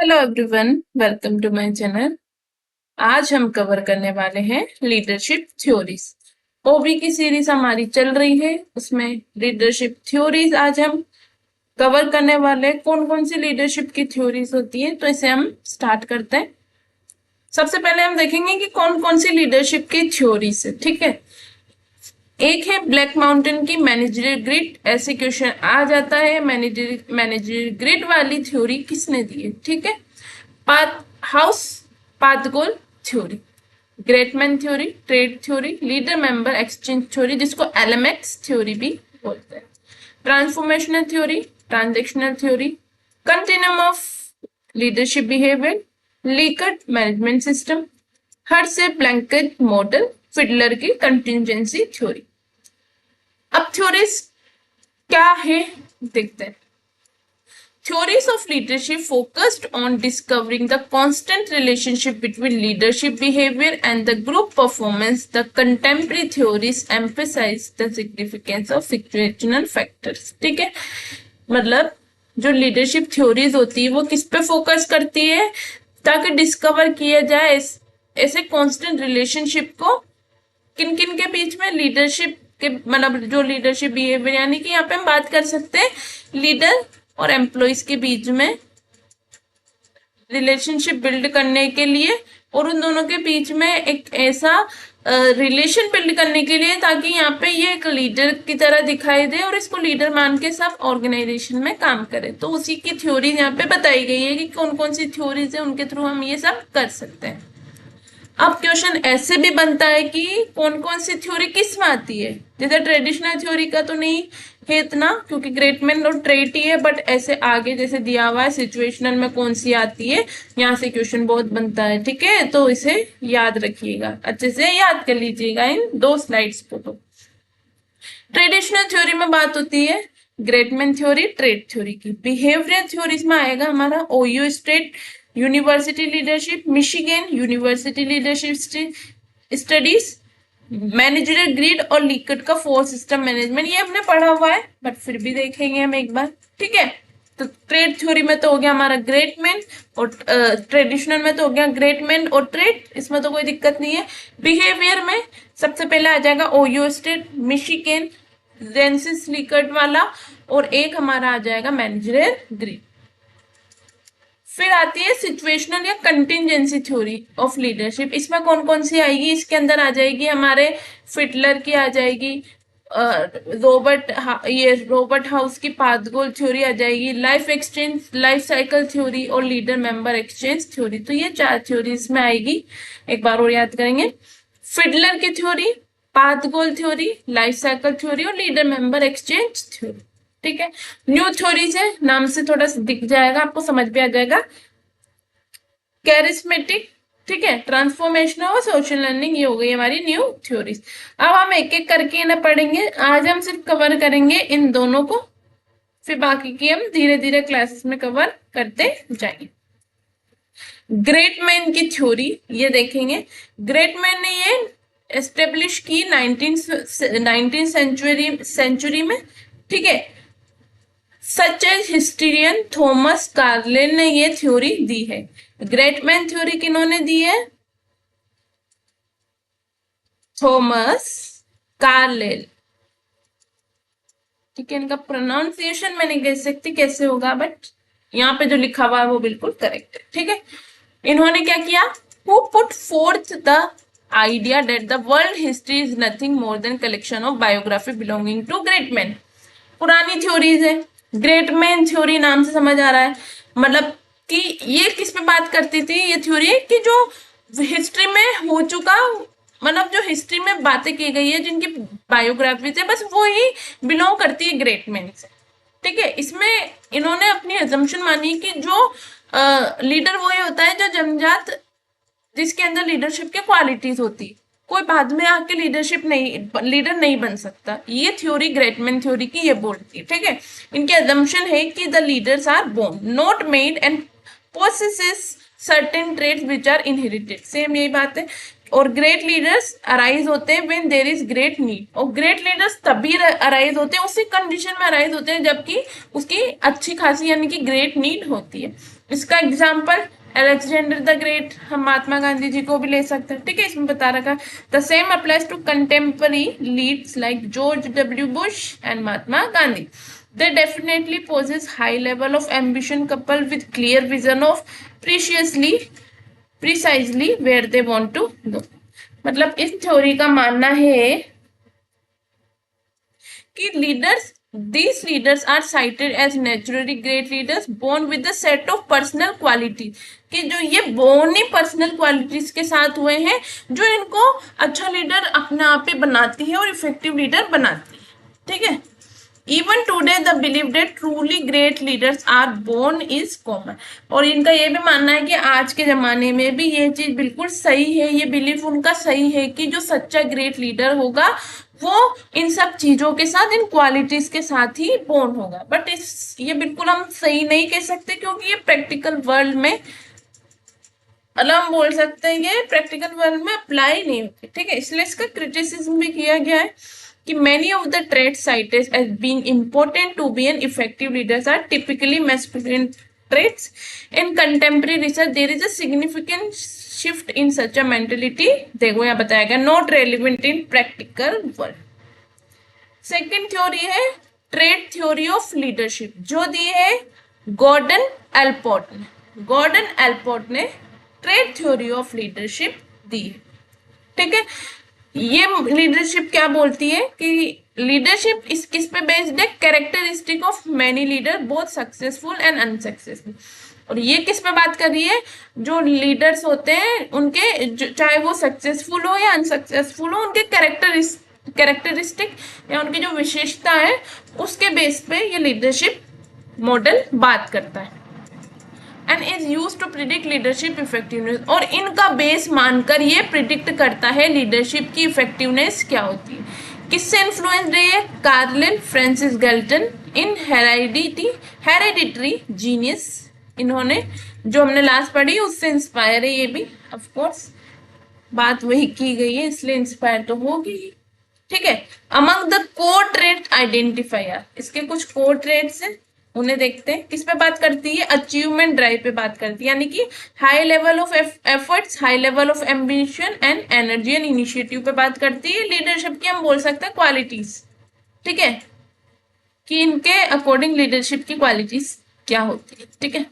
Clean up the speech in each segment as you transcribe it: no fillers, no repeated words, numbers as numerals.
Hello everyone, welcome to my channel. आज हम cover करने वाले हैं लीडरशिप थ्योरीज। ओबी की सीरीज हमारी चल रही है, उसमें लीडरशिप थ्योरीज आज हम कवर करने वाले हैं। कौन कौन सी लीडरशिप की थ्योरीज होती है, तो इसे हम स्टार्ट करते हैं। सबसे पहले हम देखेंगे कि कौन कौन सी लीडरशिप की थ्योरीज है। ठीक है, एक है ब्लैक माउंटेन की मैनेजरियल ग्रिड। ऐसे क्वेश्चन आ जाता है, मैनेजरियल ग्रिड वाली थ्योरी किसने दी है। ठीक है, path house path goal theory, great man theory, trait theory, leader member exchange theory जिसको एलएमएक्स थ्योरी भी बोलते हैं, transformational theory, transactional theory, continuum of leadership behaviour, Likert management system, Hersey Blanchard model, Fiedler की contingency theory. अब theories क्या है देखते हैं। Theories of leadership focused on discovering the constant relationship between leadership behavior and the group performance. The contemporary theories emphasize the significance of situational factors. ठीक है, मतलब जो लीडरशिप थ्योरीज होती है वो किस पे फोकस करती है, ताकि डिस्कवर किया जाए ऐसे कांस्टेंट रिलेशनशिप को किन किन के बीच में, लीडरशिप के मतलब जो लीडरशिप बिहेवियर, यानी कि यहाँ पे हम बात कर सकते हैं लीडर और एम्प्लॉइज के बीच में रिलेशनशिप बिल्ड करने के लिए, और उन दोनों के बीच में एक ऐसा रिलेशन बिल्ड करने के लिए ताकि यहाँ पे ये एक लीडर की तरह दिखाई दे और इसको लीडर मान के सब ऑर्गेनाइजेशन में काम करे। तो उसी की थ्योरी यहाँ पे बताई गई है कि कौन कौन सी थ्योरीज है, उनके थ्रू हम ये सब कर सकते हैं। अब क्वेश्चन ऐसे भी बनता है कि कौन कौन सी थ्योरी किस में आती है। जैसे ट्रेडिशनल थ्योरी का तो नहीं है इतना, क्योंकि ग्रेटमैन और ट्रेट ही है, बट ऐसे आगे जैसे दिया हुआ है सिचुएशनल में कौन सी आती है, यहाँ से क्वेश्चन बहुत बनता है। ठीक है, तो इसे याद रखिएगा, अच्छे से याद कर लीजिएगा इन दो स्लाइड्स को। तो ट्रेडिशनल थ्योरी में बात होती है ग्रेटमैन थ्योरी, ट्रेड थ्योरी की। बिहेवियर थ्योरीज में आएगा हमारा OYO state university leadership, Michigan university leadership studies, managerial grid और लीकर्ट का फोर सिस्टम मैनेजमेंट। ये हमने पढ़ा हुआ है बट फिर भी देखेंगे हम एक बार। ठीक है, तो ट्रेड थ्योरी में तो हो गया हमारा ग्रेटमैन, और ट्रेडिशनल में तो हो गया ग्रेटमैन और ट्रेड, इसमें तो कोई दिक्कत नहीं है। बिहेवियर में सबसे पहले आ जाएगा ओयो स्टेट, मिशिगन, जेंसिस लीकर्ट वाला, और एक हमारा आ जाएगा मैनेजरियल ग्रिड। फिर आती है सिचुएशनल या कंटिजेंसी थ्योरी ऑफ लीडरशिप। इसमें कौन कौन सी आएगी, इसके अंदर आ जाएगी हमारे फिडलर की आ जाएगी, रॉबर्ट हाउस की पाथ गोल थ्योरी आ जाएगी, लाइफ साइकिल थ्योरी और लीडर मेंबर एक्सचेंज थ्योरी। तो ये चार थ्योरी इसमें आएगी, एक बार और याद करेंगे। फिडलर की theory, path goal theory, life cycle theory और लीडर मेंबर एक्सचेंज थ्योरी। ठीक है, न्यू थ्योरीज है, नाम से थोड़ा सा दिख जाएगा आपको, समझ में आ जाएगा। कैरिस्मेटिक, ठीक है, ट्रांसफॉर्मेशनल और सोशल लर्निंग, ये हो गई हमारी न्यू थ्योरीज। अब हम एक एक करके इन्हें पढ़ेंगे। आज हम सिर्फ कवर करेंगे इन दोनों को, फिर बाकी की हम धीरे धीरे क्लासेस में कवर करते जाएंगे। ग्रेट मैन की थ्योरी ये देखेंगे। ग्रेट मैन ने ये एस्टेब्लिश की 19th सेंचुरी में। ठीक है, सच एज हिस्टीरियन थॉमस कार्लेल ने ये थ्योरी दी है। ग्रेटमैन थ्योरी किन्होंने दी है, थॉमस कार्लेल। ठीक है, इनका प्रोनाउंसिएशन मैं नहीं कह सकती कैसे होगा, बट यहाँ पे जो लिखा हुआ है वो बिल्कुल करेक्ट है। ठीक है, इन्होंने क्या किया, who put forth the idea that the world history is nothing more than collection of biography belonging to great man. पुरानी थ्योरीज है, ग्रेट मैन थ्योरी नाम से समझ आ रहा है, मतलब कि ये किस पे बात करती थी, ये थ्योरी कि जो हिस्ट्री में हो चुका, मतलब जो हिस्ट्री में बातें की गई है, जिनकी बायोग्राफी है, बस वो ही बिलोंग करती है ग्रेट मैन से। ठीक है, इसमें इन्होंने अपनी अजम्पशन मानी कि जो लीडर वो ही होता है जो जन्मजात, जिसके अंदर लीडरशिप की क्वालिटीज होती है, कोई बाद में आके लीडर नहीं बन सकता। ये थ्योरी ग्रेटमैन थ्योरी की ये बोलती है। ठीक है, इनकी अजम्पशन है कि the leaders are born not made and possesses certain traits which are inherited. Same यही बात है। और ग्रेट लीडर्स अराइज होते हैं when there is great need, और ग्रेट लीडर्स तभी अराइज होते हैं, उसी कंडीशन में अराइज होते हैं जबकि उसकी अच्छी खासी यानी कि ग्रेट नीड होती है। इसका एग्जाम्पल अलेक्जेंडर द ग्रेट, हम महात्मा गांधी जी को भी ले सकते हैं, ठीक है। इसमें बता रखा है the same applies to contemporary leads like George W Bush and Mahatma Gandhi. They definitely possess high level of ambition coupled with clear vision of precisely where they want to go। मतलब इस थ्योरी का मानना है कि these leaders are cited as naturally great leaders born with a set of personal qualities, कि जो ये born ही personal qualities के साथ हुए हैं जो इनको अच्छा लीडर अपने आप ही बनाती है और इफेक्टिव लीडर बनाती है, ठीक है। Even today the belief that truly great leaders are born is common। और इनका ये भी मानना है कि आज के जमाने में भी ये चीज बिल्कुल सही है, ये बिलीफ उनका सही है कि जो सच्चा ग्रेट लीडर होगा वो इन सब चीजों के साथ, इन क्वालिटीज के साथ ही बोर्न होगा। बट ये बिल्कुल हम सही नहीं कह सकते क्योंकि ये प्रैक्टिकल वर्ल्ड में, मतलब हम बोल सकते हैं ये प्रैक्टिकल वर्ल्ड में अप्लाई नहीं होती, ठीक है। इसलिए इसका क्रिटिसिज्म भी किया गया है कि many of the traits cited as being important to be an effective leaders are typically masculine traits। In contemporary research there is a significant shift in such a mentality, देखो यहाँ बताया गया, not relevant in practical world। Second theory है trade theory of leadership, जो दी है Gordon Allport ने। Gordon Allport ने trade theory of leadership दी है, ठीक है। ये लीडरशिप क्या बोलती है कि लीडरशिप इस किस पे बेस्ड है, characteristic of many leader both successful and unsuccessful. और ये किस पे बात कर रही है, जो लीडर्स होते हैं उनके, चाहे वो सक्सेसफुल हो या अनसक्सेसफुल हो, उनके कैरेक्टरिस्टिक या उनकी जो विशेषता है उसके बेस पे ये लीडरशिप मॉडल बात करता है। And is use to predict leadership effectiveness, और इनका बेस मानकर ये प्रिडिक्ट करता है लीडरशिप की इफेक्टिवनेस क्या होती है। किससे इन्फ्लुएंस रही है, कार्लिन फ्रांसिस गैल्टन इन हेरेडिटरी जीनियस, इन्होंने जो हमने लास्ट पढ़ी उससे इंस्पायर है ये भी, ऑफ कोर्स बात वही की गई है इसलिए इंस्पायर तो होगी, ठीक है। Among the core trait identifier, इसके कुछ कोर ट्रेट्स हैं उन्हें देखते हैं। किस पे बात करती है, अचीवमेंट ड्राइव पे बात करती है, यानी कि high level of efforts, high level of ambition and energy and initiative पे बात करती है। लीडरशिप की हम बोल सकते हैं क्वालिटीज, ठीक है, कि इनके अकॉर्डिंग लीडरशिप की क्वालिटीज क्या होती है, ठीक है।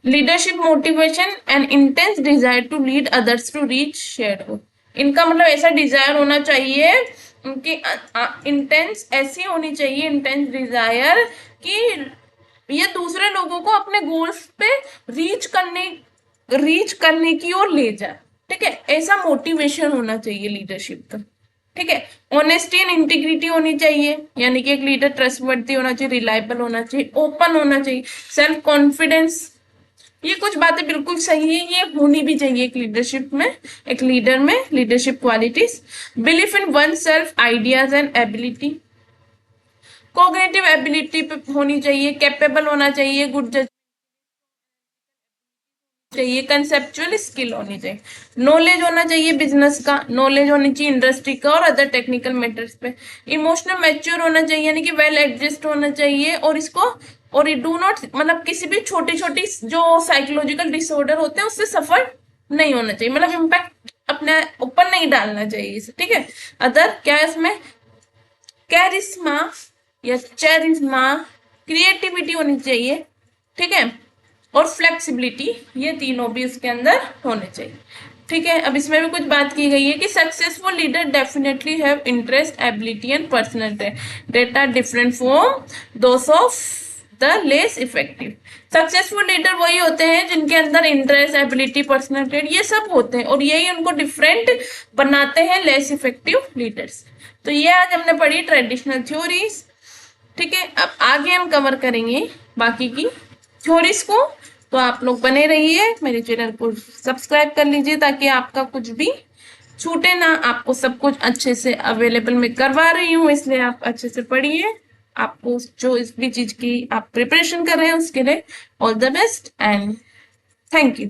Leadership motivation and intense desire to lead others to reach shared goal, इनका मतलब ऐसा डिजायर होना चाहिए, उनकी इंटेंस ऐसी होनी चाहिए, इंटेंस डिजायर कि ये दूसरे लोगों को अपने गोल्स पे रीच करने की ओर ले जाए, ठीक है। ऐसा मोटिवेशन होना चाहिए लीडरशिप का, ठीक है। ऑनेस्टी एंड इंटीग्रिटी होनी चाहिए, यानी कि एक लीडर ट्रस्टवर्दी होना चाहिए, रिलायबल होना चाहिए, ओपन होना चाहिए, सेल्फ कॉन्फिडेंस, ये कुछ बातें बिल्कुल सही है, ये होनी भी चाहिए एक लीडरशिप में, एक लीडर में leadership qualities. Belief in one self, ideas and ability, cognitive ability पे होनी चाहिए, कैपेबल होना चाहिए, गुड जज चाहिए, कंसेप्चुअल स्किल होनी चाहिए, नॉलेज होना चाहिए बिजनेस का, नॉलेज होनी चाहिए इंडस्ट्री का और अदर टेक्निकल मैटर्स पे, इमोशनल मैच्योर होना चाहिए, यानी कि वेल एडजस्ट होना चाहिए, और इसको और डू नॉट, मतलब किसी भी छोटी छोटी जो साइकोलॉजिकल डिसऑर्डर होते हैं उससे सफर नहीं होना चाहिए, मतलब इम्पैक्ट अपने ऊपर नहीं डालना चाहिए इसे, ठीक है। अदर क्या है इसमें, कैरिस्मा या चेरिस्मा, क्रिएटिविटी होनी चाहिए, ठीक है, और फ्लेक्सिबिलिटी, ये तीनों भी उसके अंदर होने चाहिए, ठीक है। अब इसमें भी कुछ बात की गई है कि successful leader definitely have interest, ability and personality that are different from those of the less effective. Successful leader वही होते हैं जिनके अंदर इंटरेस्ट, एबिलिटी, पर्सनैलिटी ये सब होते हैं, और यही उनको डिफरेंट बनाते हैं लेस इफेक्टिव लीडर्स। तो ये आज हमने पढ़ी ट्रेडिशनल थ्योरीज, ठीक है। अब आगे हम कवर करेंगे बाकी की थ्योरीज को, तो आप लोग बने रहिए, मेरे चैनल को सब्सक्राइब कर लीजिए ताकि आपका कुछ भी छूटे ना, आपको सब कुछ अच्छे से अवेलेबल मैं करवा रही हूँ, इसलिए आप अच्छे से पढ़िए। आपको जो इस भी चीज की आप प्रिपरेशन कर रहे हैं उसके लिए all the best and thank you.